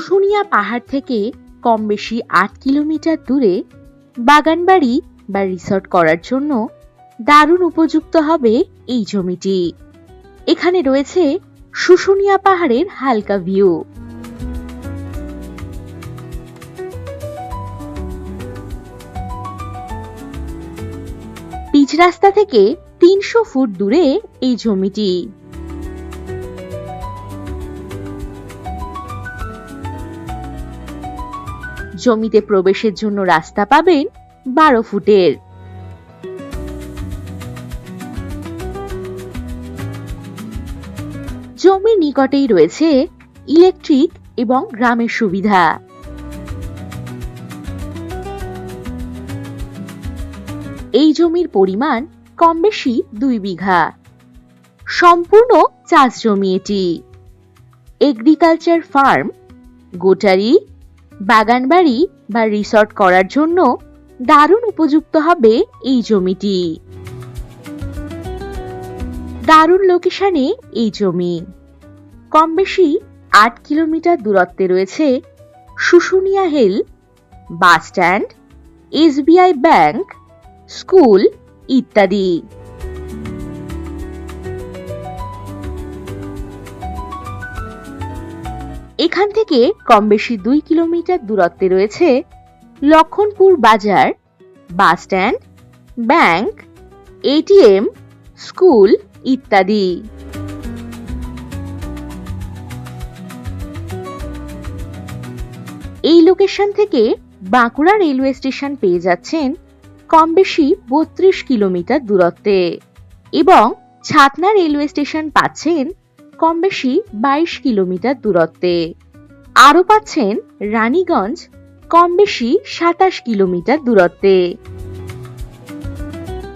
শুশুনিয়া পাহাড় থেকে কম বেশি ৮ কিলোমিটার দূরে বাগানবাড়ি বা রিসর্ট করার জন্য দারুণ উপযুক্ত হবে এই জমিটি। এখানে রয়েছে শুশুনিয়া পাহাড়ের হালকা ভিউ। পিচ রাস্তা থেকে ৩০০ ফুট দূরে এই জমিটি। জমিতে প্রবেশের জন্য রাস্তা পাবেন ১২ ফুটের। জমির নিকটেই রয়েছে ইলেকট্রিক এবং গ্রামের সুবিধা। এই জমির পরিমাণ কম বেশি ২ বিঘা। সম্পূর্ণ চাষ জমি এটি। এগ্রিকালচার ফার্ম, গোটারি, বাগানবাড়ি বা রিসর্ট করার জন্য দারুণ উপযুক্ত হবে এই জমিটি। দারুণ লোকেশনে এই জমি। কম বেশি ৮ কিলোমিটার দূরত্বে রয়েছে Susunia hill, bus stand, SBI bank, school ইত্যাদি। এখান থেকে কম বেশি ২ কিলোমিটার দূরত্বে রয়েছে লক্ষণপুর বাজার, bus stand, bank, ATM, school ইত্যাদি। এই লোকেশন থেকে বাঁকুড়া রেলওয়ে স্টেশন পেয়ে যাচ্ছেন কম বেশি ৩২ কিলোমিটার দূরত্বে এবং ছাতনা রেলওয়ে স্টেশন পাচ্ছেন কম বেশি ২২ কিলোমিটার দূরত্বে। আরও পাচ্ছেন রানীগঞ্জ কম বেশি ২৭ কিলোমিটার দূরত্বে।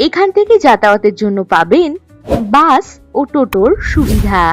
এখান থেকে যাতায়াতের জন্য পাবেন বাস ও টোটোর সুবিধা।